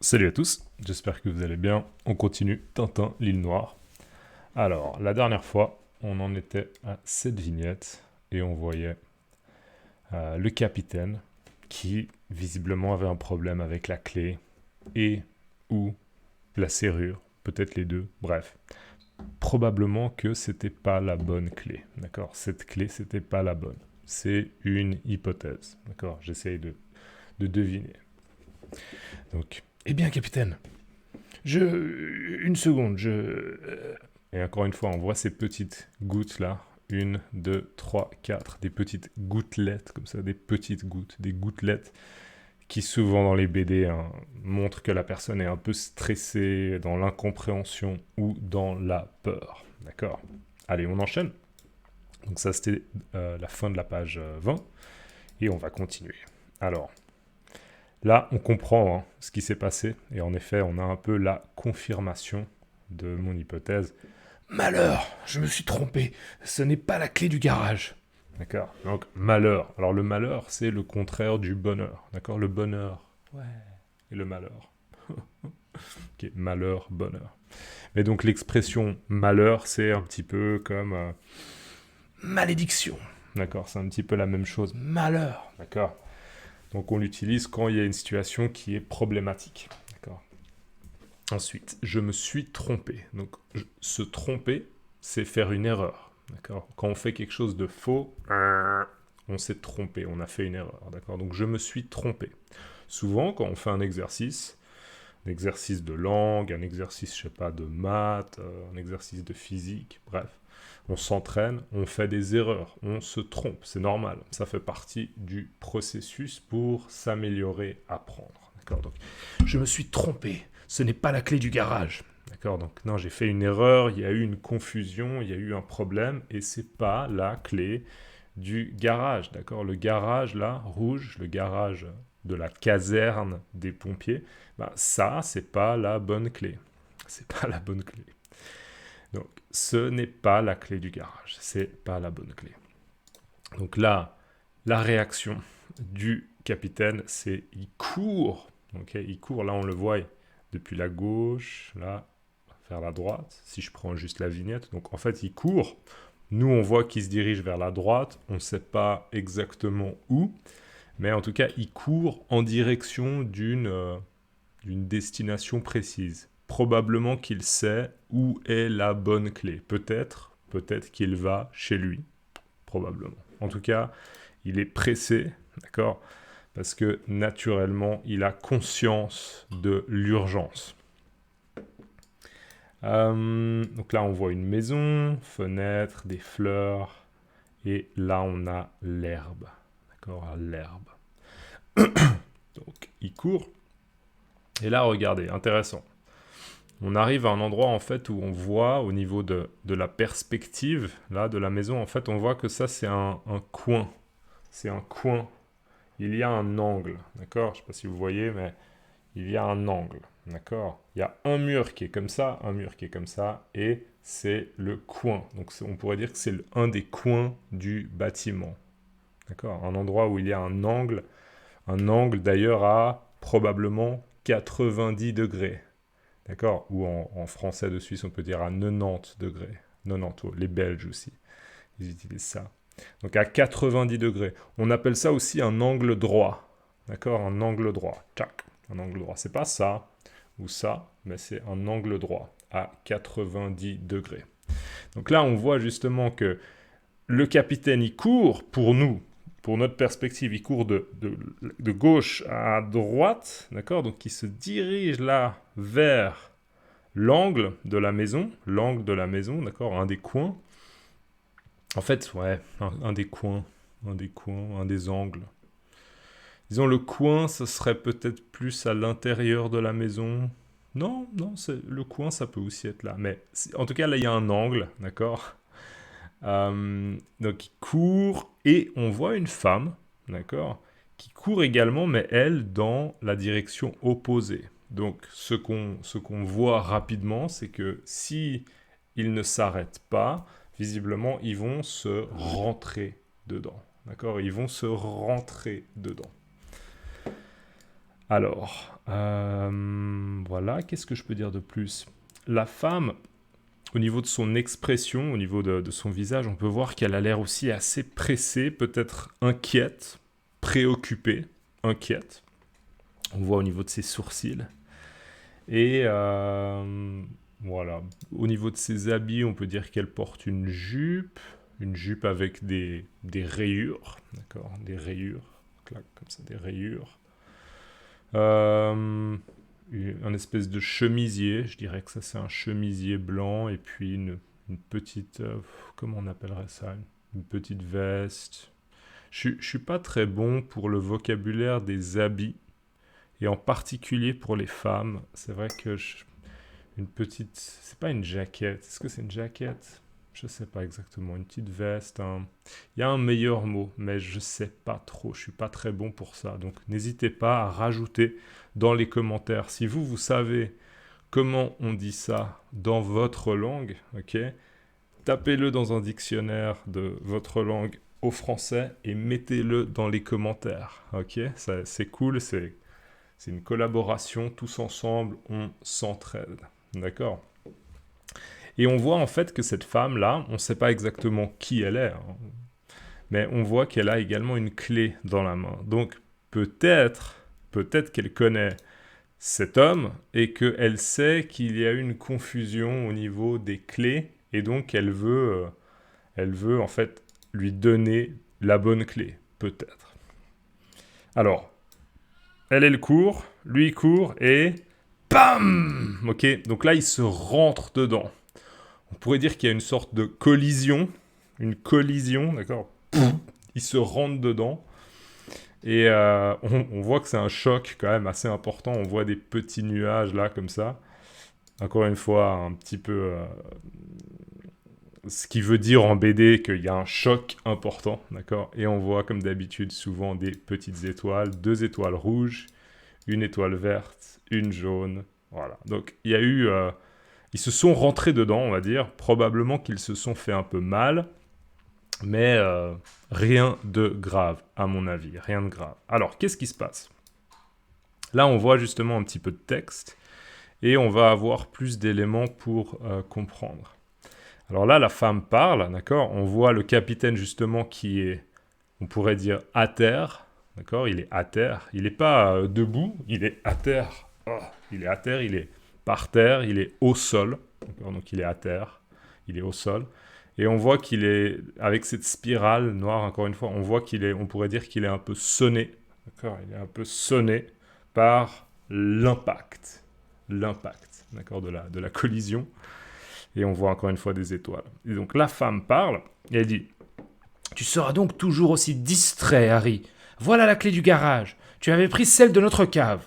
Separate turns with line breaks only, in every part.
Salut à tous, j'espère que vous allez bien. On continue Tintin, l'île Noire. Alors, la dernière fois, on en était à cette vignette et on voyait le capitaine qui visiblement avait un problème avec la clé et ou la serrure, peut-être les deux, bref. Probablement que c'était pas la bonne clé, d'accord? Cette clé, c'était pas la bonne. C'est une hypothèse, d'accord? J'essaye de deviner. Donc, eh bien, capitaine, Une seconde, Et encore une fois, on voit ces petites gouttes-là. Une, deux, trois, quatre. Des petites gouttelettes, comme ça, des petites gouttes, des gouttelettes qui, souvent dans les BD, hein, montrent que la personne est un peu stressée, dans l'incompréhension ou dans la peur. D'accord? Allez, on enchaîne. Donc ça, c'était la fin de la page 20. Et on va continuer. Alors, là, on comprend ce qui s'est passé, et en effet, on a un peu la confirmation de mon hypothèse. Malheur, je me suis trompé, ce n'est pas la clé du garage. D'accord. Donc, malheur. Alors, le malheur, c'est le contraire du bonheur. D'accord. Le bonheur. Ouais. Et le malheur. Ok, malheur, bonheur. Mais donc, l'expression malheur, c'est un petit peu comme malédiction. D'accord. C'est un petit peu la même chose. Malheur. D'accord. Donc on l'utilise quand il y a une situation qui est problématique. D'accord. Ensuite, je me suis trompé. Donc se tromper, c'est faire une erreur. D'accord. Quand on fait quelque chose de faux, on s'est trompé, on a fait une erreur. D'accord. Donc je me suis trompé. Souvent, quand on fait un exercice de langue, un exercice, je sais pas, de maths, un exercice de physique, bref, on s'entraîne, on fait des erreurs, on se trompe, c'est normal. Ça fait partie du processus pour s'améliorer, apprendre. D'accord. Donc, je me suis trompé. Ce n'est pas la clé du garage. D'accord. Donc, non, j'ai fait une erreur. Il y a eu une confusion, il y a eu un problème, et c'est pas la clé du garage. D'accord. Le garage là, rouge, le garage de la caserne des pompiers, bah, ça, c'est pas la bonne clé. C'est pas la bonne clé. Donc, ce n'est pas la clé du garage. C'est pas la bonne clé. Donc là, la réaction du capitaine, c'est il court. Okay, il court, là on le voit depuis la gauche, là, vers la droite, si je prends juste la vignette. Donc en fait, il court. Nous, on voit qu'il se dirige vers la droite. On ne sait pas exactement où. Mais en tout cas, il court en direction d'une destination précise. Probablement qu'il sait où est la bonne clé. Peut-être qu'il va chez lui. Probablement. En tout cas, il est pressé, d'accord? Parce que naturellement, il a conscience de l'urgence. Donc là, on voit une maison, fenêtre, des fleurs, et là, on a l'herbe, d'accord? L'herbe. Donc, il court. Et là, regardez, intéressant. On arrive à un endroit en fait où on voit au niveau de la perspective là de la maison, en fait, on voit que ça c'est un coin. C'est un coin. Il y a un angle, d'accord? Je ne sais pas si vous voyez, mais il y a un angle, d'accord? Il y a un mur qui est comme ça, un mur qui est comme ça, et c'est le coin. Donc on pourrait dire que c'est un des coins du bâtiment, d'accord? Un endroit où il y a un angle d'ailleurs à probablement 90 degrés, d'accord? Ou en français de Suisse, on peut dire à 90 degrés. 90, les Belges aussi, ils utilisent ça. Donc à 90 degrés. On appelle ça aussi un angle droit. D'accord? Un angle droit. Tchac. Un angle droit. C'est pas ça ou ça, mais c'est un angle droit à 90 degrés. Donc là, on voit justement que le capitaine, il court pour nous, pour notre perspective, il court de gauche à droite, d'accord? Donc il se dirige là vers l'angle de la maison, d'accord? Un des coins. En fait, ouais, un des coins, un des angles. Disons, le coin, ce serait peut-être plus à l'intérieur de la maison. Non, non, le coin, ça peut aussi être là. Mais en tout cas, là, il y a un angle, d'accord. Donc, il court et on voit une femme, d'accord, qui court également, mais elle, dans la direction opposée. Donc, ce qu'on voit rapidement, c'est que si ils ne s'arrêtent pas, visiblement, ils vont se rentrer dedans. D'accord? Ils vont se rentrer dedans. Alors, voilà, qu'est-ce que je peux dire de plus? La femme, au niveau de son expression, au niveau de son visage, on peut voir qu'elle a l'air aussi assez pressée, peut-être inquiète, préoccupée, inquiète. On voit au niveau de ses sourcils. Et voilà, au niveau de ses habits, on peut dire qu'elle porte une jupe avec des rayures, d'accord, des rayures, clac, comme ça, des rayures. Un espèce de chemisier, je dirais que ça c'est un chemisier blanc, et puis une petite, comment on appellerait ça, une petite veste. Je suis pas très bon pour le vocabulaire des habits, et en particulier pour les femmes. C'est vrai que une petite, c'est pas une jaquette, est-ce que c'est une jaquette? Je sais pas exactement, une petite veste, il y a un meilleur mot, mais je sais pas trop, je suis pas très bon pour ça. Donc n'hésitez pas à rajouter dans les commentaires. Si vous savez comment on dit ça dans votre langue, ok? Tapez-le dans un dictionnaire de votre langue au français et mettez-le dans les commentaires, ok? C'est cool, c'est une collaboration, tous ensemble, on s'entraide, d'accord? Et on voit en fait que cette femme-là, on ne sait pas exactement qui elle est, hein, mais on voit qu'elle a également une clé dans la main. Donc peut-être qu'elle connaît cet homme et qu'elle sait qu'il y a une confusion au niveau des clés, et donc elle veut en fait lui donner la bonne clé, peut-être. Alors, elle court, lui il court, et bam! Ok, donc là il se rentre dedans. On pourrait dire qu'il y a une sorte de collision, d'accord? Il se rentre dedans. Et on voit que c'est un choc quand même assez important. On voit des petits nuages là, comme ça. Encore une fois, un petit peu... ce qui veut dire en BD qu'il y a un choc important, d'accord? Et on voit comme d'habitude souvent des petites étoiles, 2 étoiles rouges, une étoile verte, une jaune. Voilà. Donc il y a eu... ils se sont rentrés dedans, on va dire. Probablement qu'ils se sont fait un peu mal. Mais rien de grave, à mon avis. Rien de grave. Alors, qu'est-ce qui se passe? Là, on voit justement un petit peu de texte. Et on va avoir plus d'éléments pour comprendre. Alors là, la femme parle, d'accord? On voit le capitaine justement qui est, on pourrait dire, à terre. D'accord? Il est à terre. Il n'est pas debout, il est à terre. Oh, il est à terre, il est par terre, il est au sol. D'accord? Donc il est à terre, il est au sol. Et on voit qu'il est, avec cette spirale noire, encore une fois, on voit qu'il est, on pourrait dire qu'il est un peu sonné. D'accord? Il est un peu sonné par l'impact. L'impact, d'accord, de la collision. Et on voit encore une fois des étoiles. Et donc la femme parle, et elle dit: Tu seras donc toujours aussi distrait, Harry. Voilà la clé du garage. Tu avais pris celle de notre cave.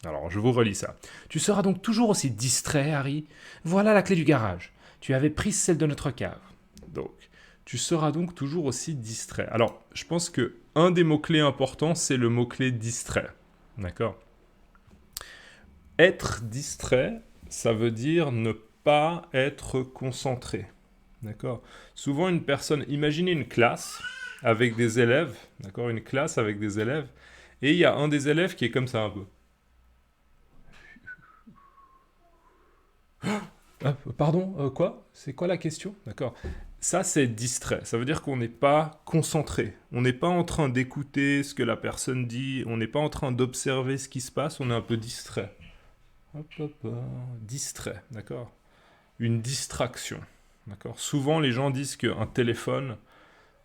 Alors, je vous relis ça. Tu seras donc toujours aussi distrait, Harry. Voilà la clé du garage. Tu avais pris celle de notre cave. Donc, tu seras donc toujours aussi distrait. Alors, je pense que un des mots-clés importants, c'est le mot-clé distrait. D'accord? Être distrait, ça veut dire ne pas être concentré. D'accord? Souvent, une personne, imaginez une classe avec des élèves, d'accord? Une classe avec des élèves, et il y a un des élèves qui est comme ça un peu. Pardon, quoi? C'est quoi la question? D'accord. Ça, c'est distrait. Ça veut dire qu'on n'est pas concentré. On n'est pas en train d'écouter ce que la personne dit. On n'est pas en train d'observer ce qui se passe. On est un peu distrait. Hop, hop, hop. Distrait, d'accord? Une distraction, d'accord? Souvent, les gens disent qu'un téléphone,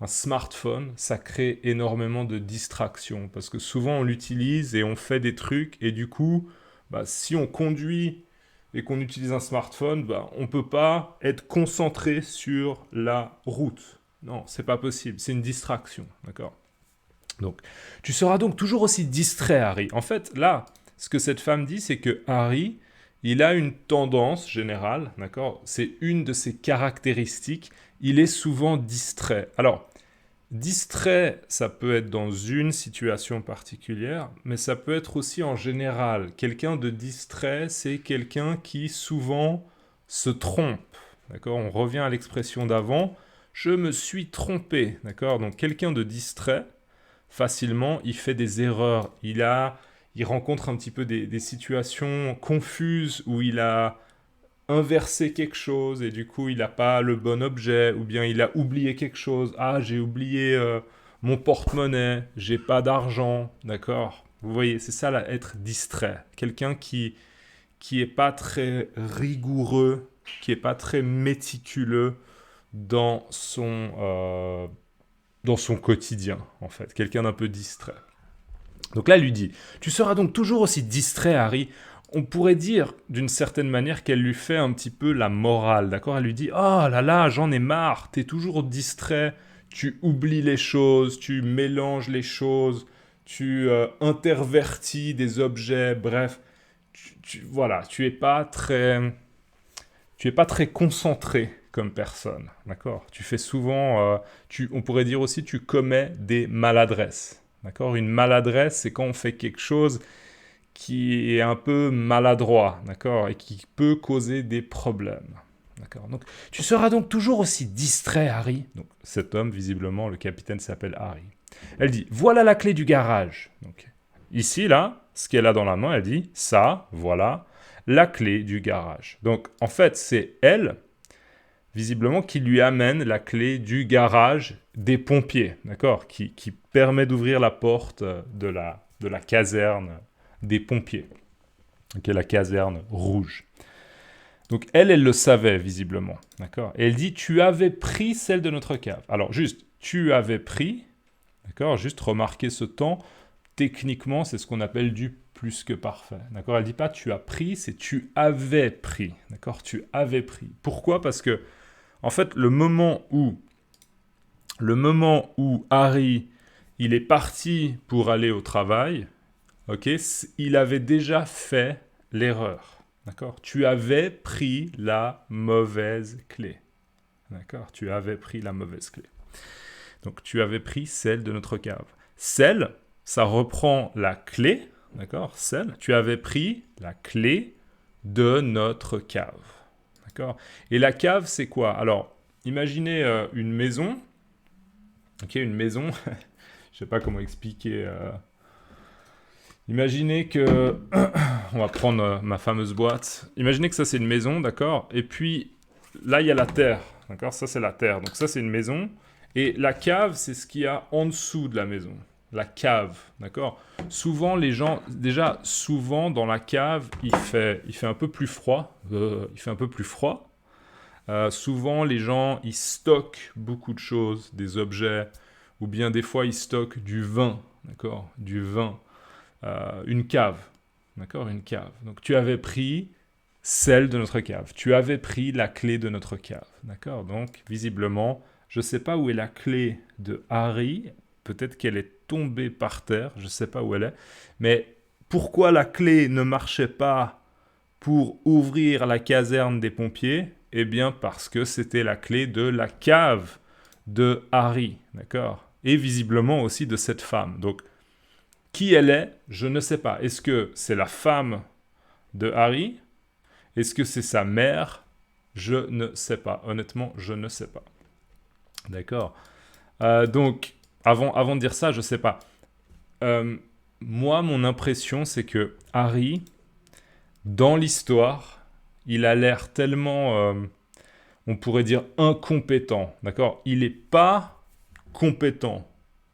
un smartphone, ça crée énormément de distractions. Parce que souvent, on l'utilise et on fait des trucs. Et du coup, bah, si on conduit et qu'on utilise un smartphone, bah, on ne peut pas être concentré sur la route. Non, c'est pas possible, c'est une distraction, d'accord? Donc, tu seras donc toujours aussi distrait, Harry. En fait, là, ce que cette femme dit, c'est que Harry, il a une tendance générale, d'accord? C'est une de ses caractéristiques, il est souvent distrait. Alors, distrait, ça peut être dans une situation particulière, mais ça peut être aussi en général. Quelqu'un de distrait, c'est quelqu'un qui souvent se trompe. D'accord? On revient à l'expression d'avant. Je me suis trompé. D'accord? Donc quelqu'un de distrait, facilement, il fait des erreurs. il rencontre un petit peu des situations confuses où il a inversé quelque chose et du coup il n'a pas le bon objet ou bien il a oublié quelque chose. Ah, j'ai oublié mon porte-monnaie, j'ai pas d'argent, d'accord? Vous voyez, c'est ça là, être distrait. Quelqu'un qui est pas très rigoureux, qui est pas très méticuleux dans son quotidien, en fait. Quelqu'un d'un peu distrait. Donc là, elle lui dit, tu seras donc toujours aussi distrait, Harry. On pourrait dire, d'une certaine manière, qu'elle lui fait un petit peu la morale, d'accord? Elle lui dit, oh là là, j'en ai marre, t'es toujours distrait, tu oublies les choses, tu mélanges les choses, tu intervertis des objets, bref, voilà, tu es pas très concentré comme personne, d'accord? Tu fais souvent, on pourrait dire aussi, tu commets des maladresses, d'accord? Une maladresse, c'est quand on fait quelque chose qui est un peu maladroit, d'accord? Et qui peut causer des problèmes, d'accord? Donc, tu seras donc toujours aussi distrait, Harry. Donc, cet homme, visiblement, le capitaine s'appelle Harry. Elle dit, voilà la clé du garage. Donc, ici, là, ce qu'elle a dans la main, elle dit, ça, voilà, la clé du garage. Donc, en fait, c'est elle, visiblement, qui lui amène la clé du garage des pompiers, d'accord? Qui permet d'ouvrir la porte de la caserne des pompiers, qui est la caserne rouge. Donc, elle le savait, visiblement, d'accord? Et elle dit, tu avais pris celle de notre cave. Alors, juste, tu avais pris, d'accord? Juste remarquez ce temps. Techniquement, c'est ce qu'on appelle du plus que parfait. D'accord? Elle ne dit pas tu as pris, c'est tu avais pris. D'accord? Tu avais pris. Pourquoi? Parce que, en fait, le moment où Harry, il est parti pour aller au travail, ok, il avait déjà fait l'erreur. D'accord? Tu avais pris la mauvaise clé. D'accord? Tu avais pris la mauvaise clé. Donc, tu avais pris celle de notre cave. Celle, ça reprend la clé, d'accord? Celle, tu avais pris la clé de notre cave, d'accord? Et la cave, c'est quoi? Alors, imaginez une maison, ok, une maison, je sais pas comment expliquer. Imaginez que, on va prendre ma fameuse boîte. Imaginez que ça c'est une maison, d'accord? Et puis là il y a la terre, d'accord? Ça c'est la terre, donc ça c'est une maison. Et la cave, c'est ce qu'il y a en dessous de la maison. La cave, d'accord? Souvent, les gens, déjà, souvent dans la cave, il fait un peu plus froid. Il fait un peu plus froid. Souvent, les gens, ils stockent beaucoup de choses, des objets, ou bien des fois, ils stockent du vin, d'accord? Du vin. Une cave, d'accord? Une cave. Donc, tu avais pris celle de notre cave. Tu avais pris la clé de notre cave, d'accord? Donc, visiblement, je ne sais pas où est la clé de Harry. Peut-être qu'elle est tombée par terre. Je ne sais pas où elle est. Mais pourquoi la clé ne marchait pas pour ouvrir la caserne des pompiers? Eh bien, parce que c'était la clé de la cave de Harry. D'accord? Et visiblement aussi de cette femme. Donc, qui elle est, je ne sais pas. Est-ce que c'est la femme de Harry? Est-ce que c'est sa mère? Je ne sais pas. Honnêtement, je ne sais pas. D'accord. Donc, avant de dire ça, je ne sais pas. Moi, mon impression, c'est que Harry, dans l'histoire, il a l'air tellement, on pourrait dire, incompétent. D'accord? Il n'est pas compétent,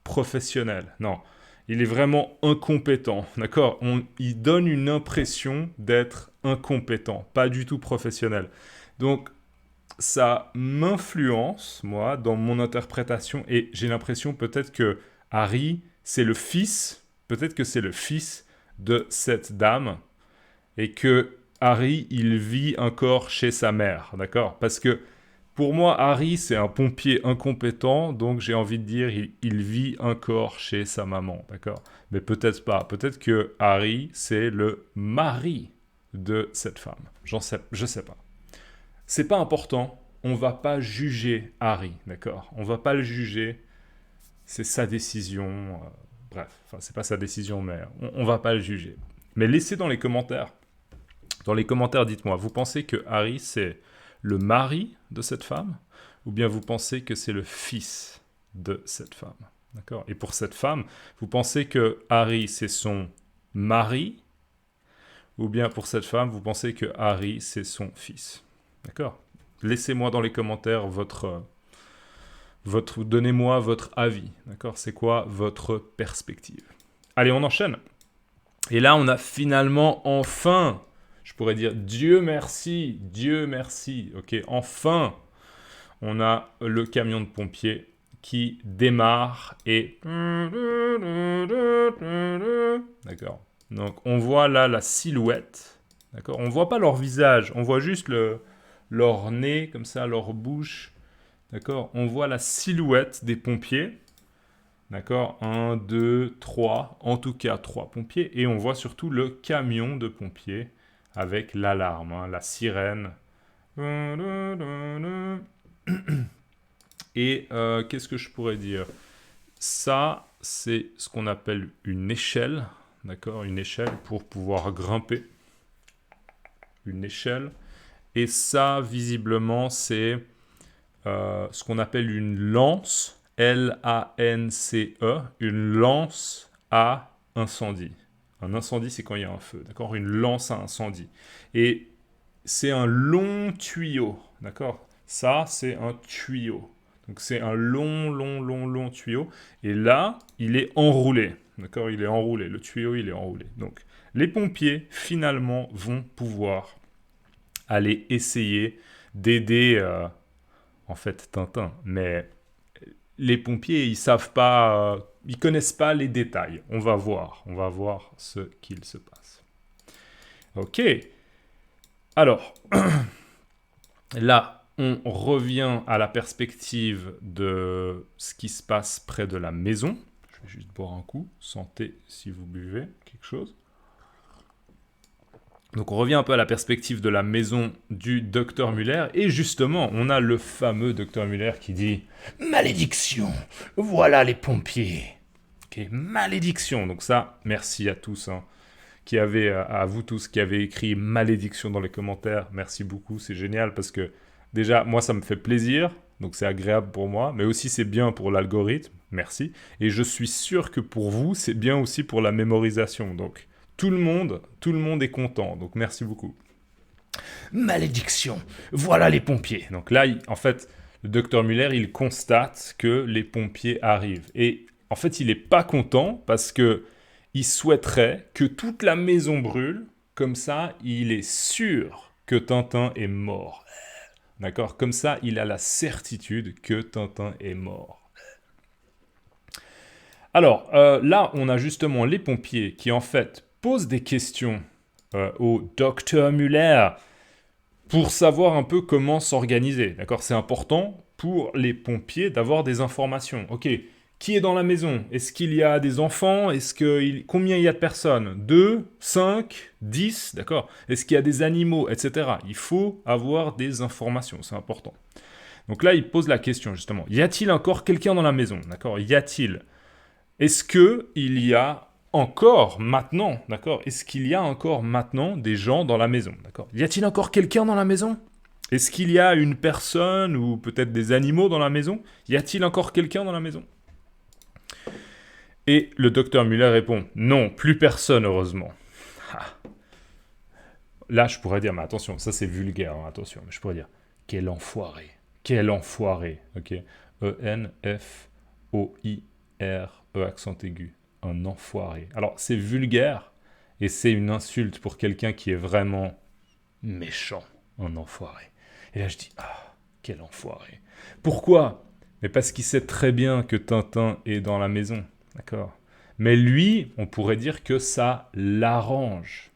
professionnel. Non. Il est vraiment incompétent. D'accord? Il donne une impression d'être incompétent, pas du tout professionnel. Donc, ça m'influence, moi, dans mon interprétation, et j'ai l'impression peut-être que Harry, c'est le fils, peut-être que c'est le fils de cette dame, et que Harry, il vit encore chez sa mère, d'accord? Parce que pour moi, Harry, c'est un pompier incompétent, donc j'ai envie de dire, il vit encore chez sa maman, d'accord? Mais peut-être pas, peut-être que Harry, c'est le mari de cette femme. Je sais pas. C'est pas important, on va pas juger Harry, d'accord? On va pas le juger, c'est sa décision, bref, enfin c'est pas sa décision, mais on va pas le juger. Mais laissez dans les commentaires, dites-moi, vous pensez que Harry c'est le mari de cette femme, ou bien vous pensez que c'est le fils de cette femme, d'accord? Et pour cette femme, vous pensez que Harry c'est son mari, ou bien pour cette femme, vous pensez que Harry, c'est son fils. D'accord? Laissez-moi dans les commentaires donnez-moi votre avis. D'accord? C'est quoi votre perspective? Allez, on enchaîne. Et là, on a finalement, enfin, je pourrais dire Dieu merci, ok, enfin, on a le camion de pompiers qui démarre et... D'accord. Donc, on voit là la silhouette, d'accord? On voit pas leur visage, on voit juste leur nez, comme ça, leur bouche, d'accord? On voit la silhouette des pompiers. D'accord, 1, 2, 3, en tout cas 3 pompiers. Et on voit surtout le camion de pompiers avec l'alarme, hein, la sirène. Et qu'est-ce que je pourrais dire? Ça, c'est ce qu'on appelle une échelle. D'accord, une échelle pour pouvoir grimper. Une échelle. Et ça, visiblement, c'est ce qu'on appelle une lance. L-A-N-C-E, une lance à incendie. Un incendie, c'est quand il y a un feu, d'accord? Une lance à incendie. Et c'est un long tuyau, d'accord? Ça, c'est un tuyau. Donc c'est un long tuyau. Et là, il est enroulé, d'accord? Il est enroulé, le tuyau, il est enroulé. Donc les pompiers, finalement, vont pouvoir aller essayer d'aider, en fait, Tintin. Mais les pompiers, ils savent pas, ils connaissent pas les détails. On va voir ce qu'il se passe. Ok. Alors, là, on revient à la perspective de ce qui se passe près de la maison. Je vais juste boire un coup. Santé si vous buvez quelque chose. Donc on revient un peu à la perspective de la maison du docteur Muller. Et justement, on a le fameux docteur Muller qui dit « Malédiction, voilà les pompiers !» Ok, malédiction. Donc ça, merci à tous, hein, à vous tous qui avez écrit « malédiction » dans les commentaires. Merci beaucoup, c'est génial parce que déjà, moi, ça me fait plaisir. Donc c'est agréable pour moi, mais aussi c'est bien pour l'algorithme. Merci. Et je suis sûr que pour vous, c'est bien aussi pour la mémorisation. Donc... Tout le monde est content, donc merci beaucoup. Malédiction, voilà les pompiers. Donc là, en fait, le docteur Muller, il constate que les pompiers arrivent. Et en fait, il n'est pas content parce que il souhaiterait que toute la maison brûle. Comme ça, il est sûr que Tintin est mort. D'accord? Comme ça, il a la certitude que Tintin est mort. Alors, là, on a justement les pompiers qui, en fait, posent des questions au docteur Muller pour savoir un peu comment s'organiser. D'accord? C'est important pour les pompiers d'avoir des informations. Ok, qui est dans la maison? Est-ce qu'il y a des enfants? Combien il y a de personnes? 2, 5, 10? D'accord? Est-ce qu'il y a des animaux? Etc. Il faut avoir des informations, c'est important. Donc là, il pose la question justement. Y a-t-il encore quelqu'un dans la maison? D'accord? Est-ce qu'il y a encore maintenant, d'accord? Est-ce qu'il y a encore maintenant des gens dans la maison, d'accord? Y a-t-il encore quelqu'un dans la maison? Est-ce qu'il y a une personne ou peut-être des animaux dans la maison? Y a-t-il encore quelqu'un dans la maison? Et le docteur Muller répond, non, plus personne, heureusement. Ah. Là, je pourrais dire, mais attention, ça c'est vulgaire, hein, attention, mais je pourrais dire, quel enfoiré, ok? E-N-F-O-I-R, accent aigu. Un enfoiré. Alors, c'est vulgaire et c'est une insulte pour quelqu'un qui est vraiment méchant, un enfoiré. Et là, je dis, ah, quel enfoiré. Pourquoi? Mais parce qu'il sait très bien que Tintin est dans la maison, d'accord? Mais lui, on pourrait dire que ça l'arrange,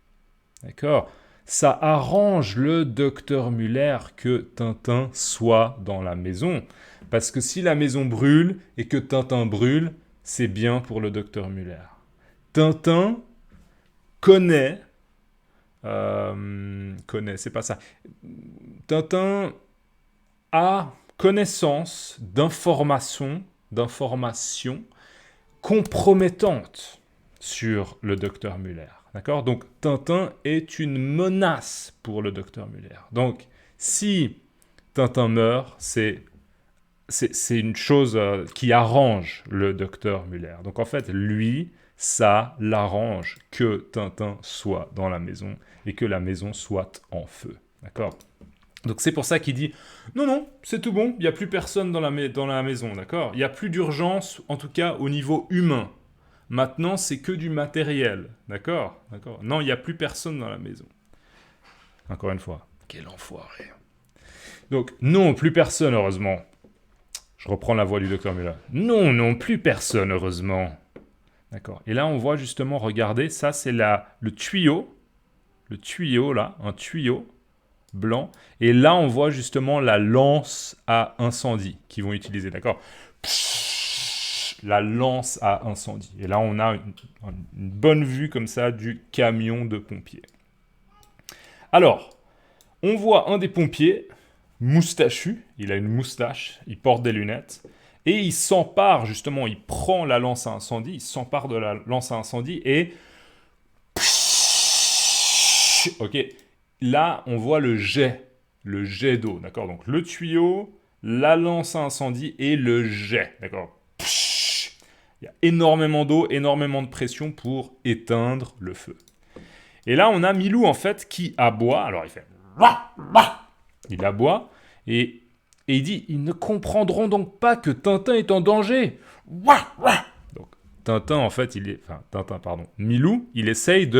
d'accord? Ça arrange le docteur Muller que Tintin soit dans la maison. Parce que si la maison brûle et que Tintin brûle, c'est bien pour le docteur Muller. Tintin connaît, c'est pas ça. Tintin a connaissance d'informations compromettantes sur le docteur Muller. D'accord? Donc Tintin est une menace pour le docteur Muller. Donc si Tintin meurt, c'est une chose qui arrange le docteur Muller. Donc en fait, lui, ça l'arrange que Tintin soit dans la maison et que la maison soit en feu. D'accord ? Donc c'est pour ça qu'il dit « Non, non, c'est tout bon, il n'y a plus personne dans la maison, d'accord ? Il n'y a plus d'urgence, en tout cas au niveau humain. Maintenant, c'est que du matériel, d'accord ? Non, il n'y a plus personne dans la maison. » Encore une fois, quel enfoiré. Donc, non, plus personne, heureusement. Je reprends la voix du docteur Müller. Non, non, plus personne, heureusement. D'accord. Et là, on voit justement, regardez, ça c'est le tuyau, là, un tuyau blanc. Et là, on voit justement la lance à incendie qu'ils vont utiliser, d'accord ? La lance à incendie. Et là, on a une bonne vue comme ça du camion de pompiers. Alors, on voit un des pompiers, moustachu, il a une moustache, il porte des lunettes, et il s'empare justement, il prend la lance à incendie, il s'empare de la lance à incendie, et... Ok, là, on voit le jet d'eau, d'accord ? Donc, le tuyau, la lance à incendie et le jet, d'accord ? Il y a énormément d'eau, énormément de pression pour éteindre le feu. Et là, on a Milou, en fait, qui aboie. Alors, il fait... Il aboie, et il dit « Ils ne comprendront donc pas que Tintin est en danger !» Donc, Tintin, en fait, Milou, il essaye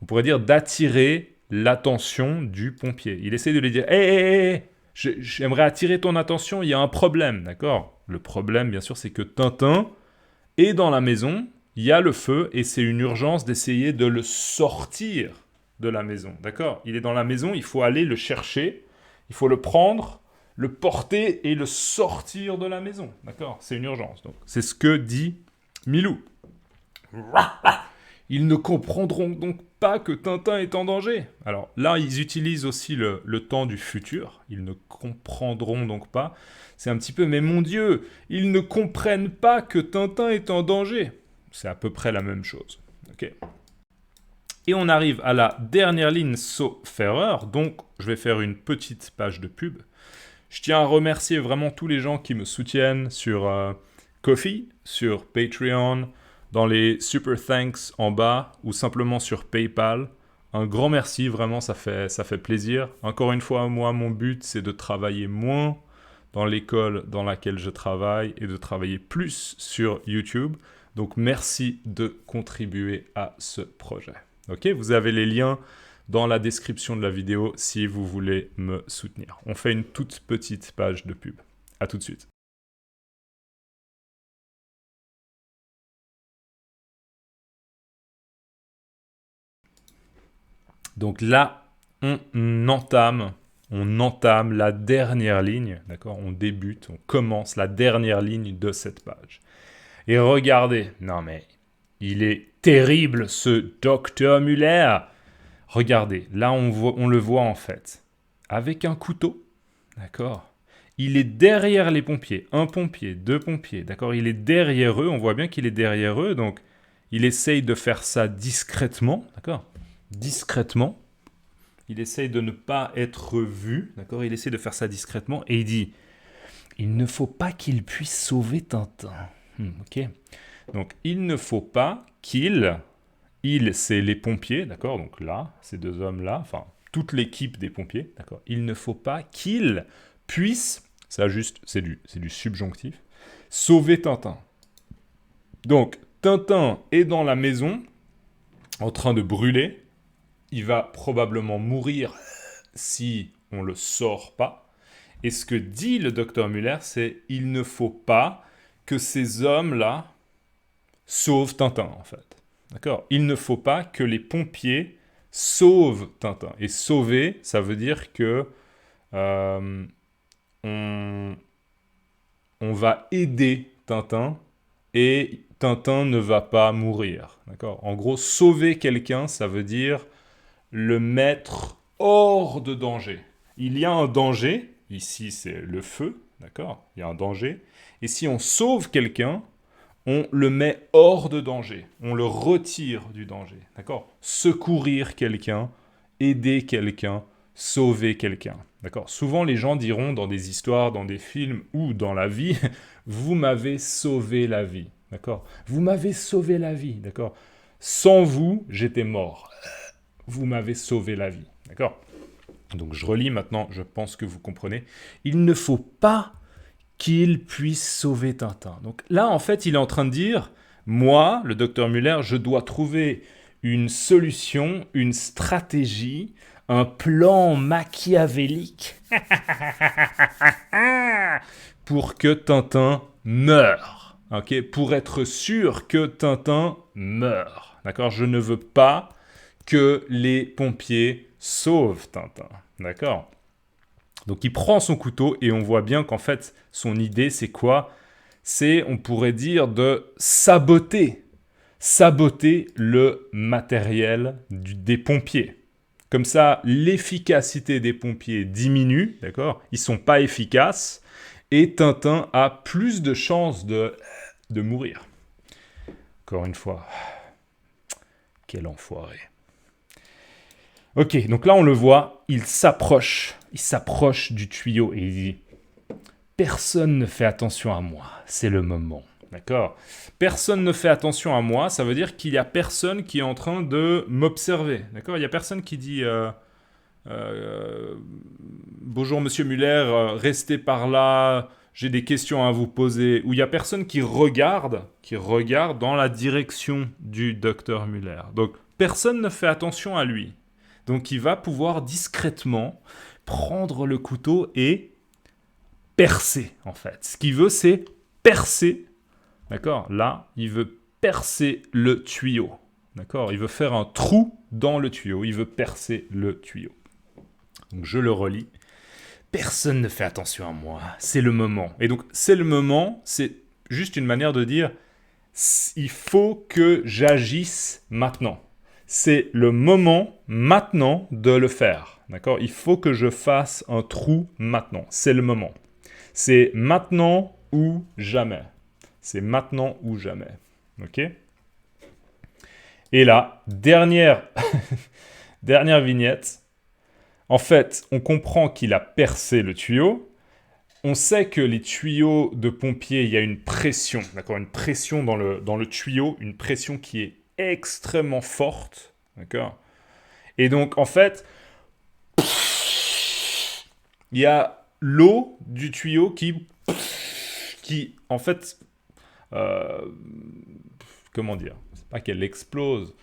on pourrait dire, d'attirer l'attention du pompier. Il essaye de lui dire « Hé, j'aimerais attirer ton attention, il y a un problème, d'accord ?» Le problème, bien sûr, c'est que Tintin est dans la maison, il y a le feu, et c'est une urgence d'essayer de le sortir de la maison, d'accord ? Il est dans la maison, il faut aller le chercher, il faut le prendre, le porter et le sortir de la maison, d'accord ? C'est une urgence. Donc, c'est ce que dit Milou. Ils ne comprendront donc pas que Tintin est en danger. Alors là, ils utilisent aussi le temps du futur. Ils ne comprendront donc pas. C'est un petit peu, mais mon Dieu, ils ne comprennent pas que Tintin est en danger. C'est à peu près la même chose. Ok. Et on arrive à la dernière ligne, sauf erreur. Donc, je vais faire une petite page de pub. Je tiens à remercier vraiment tous les gens qui me soutiennent sur Ko-fi, sur Patreon, dans les Super Thanks en bas, ou simplement sur PayPal. Un grand merci, vraiment, ça fait plaisir. Encore une fois, moi, mon but, c'est de travailler moins dans l'école dans laquelle je travaille et de travailler plus sur YouTube. Donc, merci de contribuer à ce projet. Ok, vous avez les liens dans la description de la vidéo si vous voulez me soutenir. On fait une toute petite page de pub. À tout de suite. Donc là, on entame la dernière ligne, d'accord ? On commence la dernière ligne de cette page. Et regardez, non mais, il est terrible ce docteur Müller. Regardez, là on le voit en fait, avec un couteau, d'accord ? Il est derrière les pompiers, un pompier, deux pompiers, d'accord ? Il est derrière eux, on voit bien qu'il est derrière eux, donc il essaye de faire ça discrètement, d'accord ? Discrètement. Il essaye de ne pas être vu, d'accord ? Il essaie de faire ça discrètement, et il dit « Il ne faut pas qu'il puisse sauver Tintin. » Ok ? Donc, il ne faut pas qu'il... Il, c'est les pompiers, d'accord ? Donc là, ces deux hommes-là, enfin, toute l'équipe des pompiers, d'accord ? Il ne faut pas qu'ils puissent, ça juste, c'est du subjonctif, sauver Tintin. Donc, Tintin est dans la maison, en train de brûler. Il va probablement mourir si on ne le sort pas. Et ce que dit le docteur Müller, c'est « Il ne faut pas que ces hommes-là sauvent Tintin, en fait. » D'accord ? Il ne faut pas que les pompiers sauvent Tintin. Et sauver, ça veut dire que on va aider Tintin et Tintin ne va pas mourir. D'accord ? En gros, sauver quelqu'un, ça veut dire le mettre hors de danger. Il y a un danger, ici c'est le feu, d'accord ? Il y a un danger. Et si on sauve quelqu'un, on le met hors de danger, on le retire du danger, d'accord ? Secourir quelqu'un, aider quelqu'un, sauver quelqu'un, d'accord ? Souvent les gens diront dans des histoires, dans des films ou dans la vie, « Vous m'avez sauvé la vie ». d'accord? Vous m'avez sauvé la vie, d'accord? Sans vous, j'étais mort. Vous m'avez sauvé la vie, d'accord? Donc je relis maintenant, je pense que vous comprenez. Il ne faut pas qu'il puisse sauver Tintin. Donc là, en fait, il est en train de dire, moi, le docteur Muller, je dois trouver une solution, une stratégie, un plan machiavélique pour que Tintin meure. Okay, pour être sûr que Tintin meure. D'accord? Je ne veux pas que les pompiers sauvent Tintin. D'accord? Donc il prend son couteau et on voit bien qu'en fait, son idée, c'est quoi? C'est, on pourrait dire, de saboter le matériel des pompiers. Comme ça, l'efficacité des pompiers diminue, d'accord? Ils sont pas efficaces et Tintin a plus de chances de mourir. Encore une fois, quel enfoiré. Ok, donc là on le voit, il s'approche du tuyau et il dit « Personne ne fait attention à moi, c'est le moment. » D'accord? Personne ne fait attention à moi, ça veut dire qu'il n'y a personne qui est en train de m'observer. D'accord? Il n'y a personne qui dit bonjour monsieur Muller, restez par là, j'ai des questions à vous poser. Ou il n'y a personne qui regarde dans la direction du docteur Muller. Donc personne ne fait attention à lui. Donc il va pouvoir discrètement prendre le couteau et percer, en fait. Ce qu'il veut, c'est percer. D'accord? Là, il veut percer le tuyau. D'accord? Il veut faire un trou dans le tuyau. Il veut percer le tuyau. Donc je le relis. Personne ne fait attention à moi. C'est le moment. Et donc, c'est le moment, c'est juste une manière de dire il faut que j'agisse maintenant. C'est le moment maintenant de le faire. D'accord? Il faut que je fasse un trou maintenant. C'est le moment. C'est maintenant ou jamais. C'est maintenant ou jamais. Ok? Et là, dernière vignette. En fait, on comprend qu'il a percé le tuyau. On sait que les tuyaux de pompiers, il y a une pression, d'accord? Une pression dans le tuyau, une pression qui est extrêmement forte, d'accord? Et donc, en fait, il y a l'eau du tuyau qui en fait, comment dire? C'est pas qu'elle explose.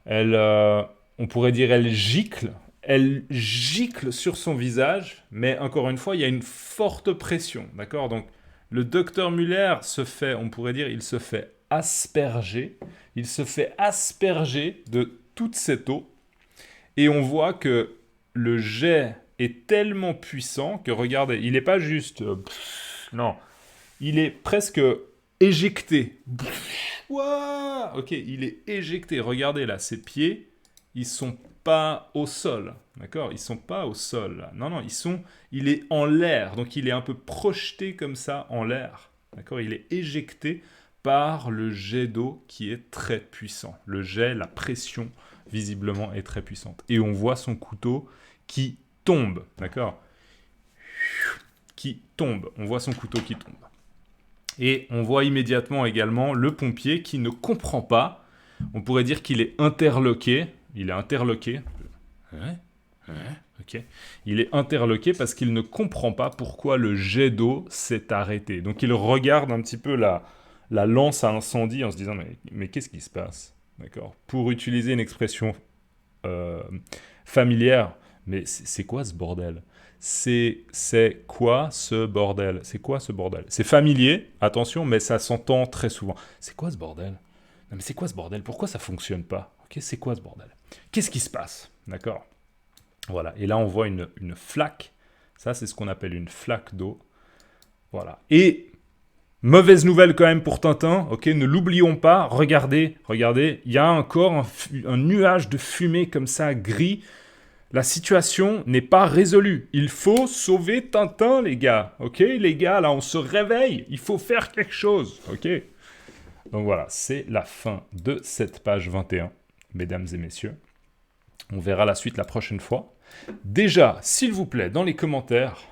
On pourrait dire, elle gicle sur son visage, mais encore une fois, il y a une forte pression, d'accord? Donc, le docteur Muller on pourrait dire, il se fait asperger de toute cette eau, et on voit que le jet est tellement puissant que, regardez, il n'est pas juste... non, il est presque éjecté. Wow, ok, il est éjecté. Regardez là, ses pieds, ils sont pas au sol, d'accord? Ils sont pas au sol. Là. Non, il est en l'air, donc il est un peu projeté comme ça en l'air, d'accord? Il est éjecté par le jet d'eau qui est très puissant. Le jet, la pression, visiblement, est très puissante. Et on voit son couteau qui tombe, d'accord? Qui tombe. On voit son couteau qui tombe. Et on voit immédiatement également le pompier qui ne comprend pas. On pourrait dire qu'il est interloqué. Il est interloqué. Ok. Il est interloqué parce qu'il ne comprend pas pourquoi le jet d'eau s'est arrêté. Donc il regarde un petit peu la lance à incendie en se disant mais qu'est-ce qui se passe? D'accord. Pour utiliser une expression familière, mais c'est quoi ce bordel? C'est quoi ce bordel? C'est quoi ce bordel? C'est familier, attention, mais ça s'entend très souvent. C'est quoi ce bordel? Non mais c'est quoi ce bordel? Pourquoi ça fonctionne pas? Ok, c'est quoi ce bordel? Qu'est-ce qui se passe? D'accord. Voilà, et là on voit une flaque. Ça, c'est ce qu'on appelle une flaque d'eau. Voilà. Et mauvaise nouvelle quand même pour Tintin, ok, ne l'oublions pas. Regardez, il y a encore un nuage de fumée comme ça, gris. La situation n'est pas résolue. Il faut sauver Tintin, les gars. Ok, les gars, là, on se réveille. Il faut faire quelque chose. Ok. Donc voilà, c'est la fin de cette page 21, mesdames et messieurs. On verra la suite la prochaine fois. Déjà, s'il vous plaît, dans les commentaires,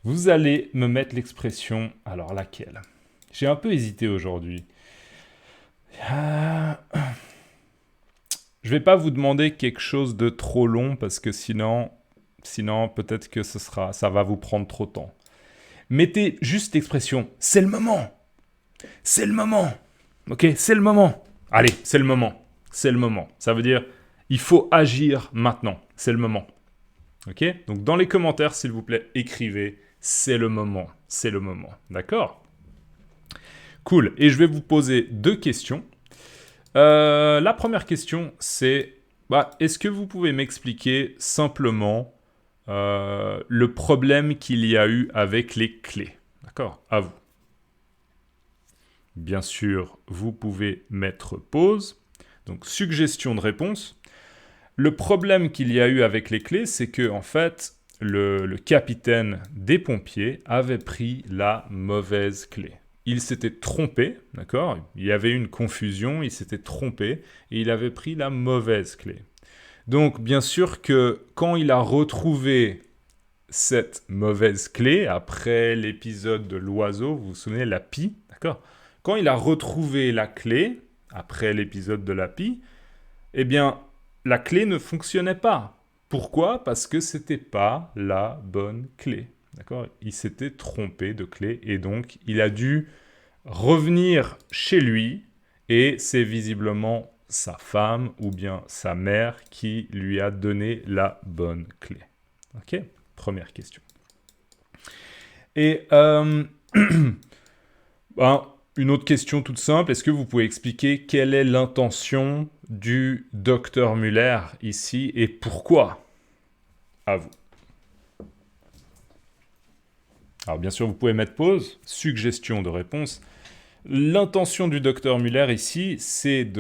vous allez me mettre l'expression... Alors, laquelle? J'ai un peu hésité aujourd'hui. Je vais pas vous demander quelque chose de trop long parce que sinon peut-être que ça va vous prendre trop de temps. Mettez juste l'expression « c'est le moment ». C'est le moment. Ok, c'est le moment. Allez, c'est le moment. C'est le moment. Ça veut dire, il faut agir maintenant. C'est le moment. Ok, donc dans les commentaires, s'il vous plaît, écrivez « c'est le moment ». C'est le moment. D'accord? Cool. Et je vais vous poser 2 questions. La première question, c'est est-ce que vous pouvez m'expliquer simplement le problème qu'il y a eu avec les clés? D'accord? À vous. Bien sûr, vous pouvez mettre pause. Donc, suggestion de réponse. Le problème qu'il y a eu avec les clés, c'est que, en fait, le capitaine des pompiers avait pris la mauvaise clé. Il s'était trompé, d'accord? Il y avait eu une confusion, il s'était trompé et il avait pris la mauvaise clé. Donc, bien sûr que quand il a retrouvé cette mauvaise clé, après l'épisode de l'oiseau, vous vous souvenez, la pie, d'accord? Quand il a retrouvé la clé, après l'épisode de la pie, eh bien, la clé ne fonctionnait pas. Pourquoi? Parce que c'était pas la bonne clé. D'accord? Il s'était trompé de clé et donc il a dû revenir chez lui et c'est visiblement sa femme ou bien sa mère qui lui a donné la bonne clé. Ok? Première question. Et une autre question toute simple, est-ce que vous pouvez expliquer quelle est l'intention du docteur Muller ici et pourquoi? À vous. Alors bien sûr, vous pouvez mettre pause, suggestion de réponse. L'intention du docteur Muller ici, c'est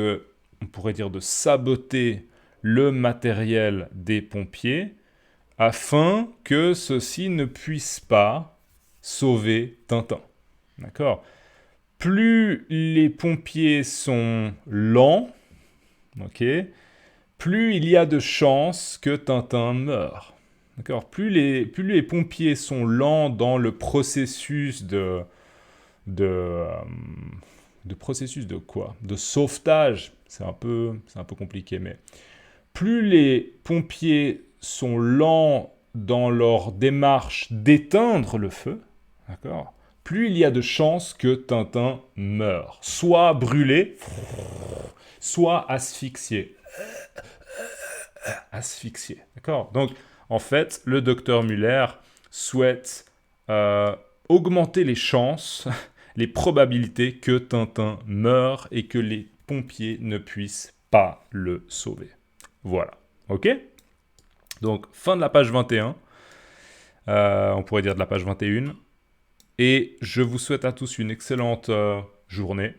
on pourrait dire de saboter le matériel des pompiers afin que ceux-ci ne puissent pas sauver Tintin. D'accord? Plus les pompiers sont lents, ok, plus il y a de chances que Tintin meure. D'accord? Plus les pompiers sont lents dans le processus de processus de quoi? De sauvetage. C'est un peu compliqué, mais plus les pompiers sont lents dans leur démarche d'éteindre le feu, d'accord? Plus il y a de chances que Tintin meure. Soit brûlé, soit asphyxié. Asphyxié, d'accord? Donc, en fait, le docteur Muller souhaite augmenter les chances, les probabilités que Tintin meure et que les pompiers ne puissent pas le sauver. Voilà, ok? Donc, fin de la page 21. On pourrait dire de la page 21. Et je vous souhaite à tous une excellente journée,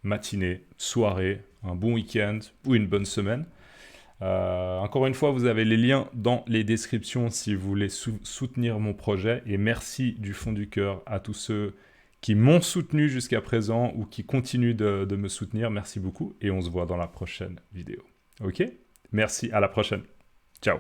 matinée, soirée, un bon week-end ou une bonne semaine. Encore une fois, vous avez les liens dans les descriptions si vous voulez soutenir mon projet. Et merci du fond du cœur à tous ceux qui m'ont soutenu jusqu'à présent ou qui continuent de me soutenir. Merci beaucoup et on se voit dans la prochaine vidéo. Ok? Merci, à la prochaine. Ciao.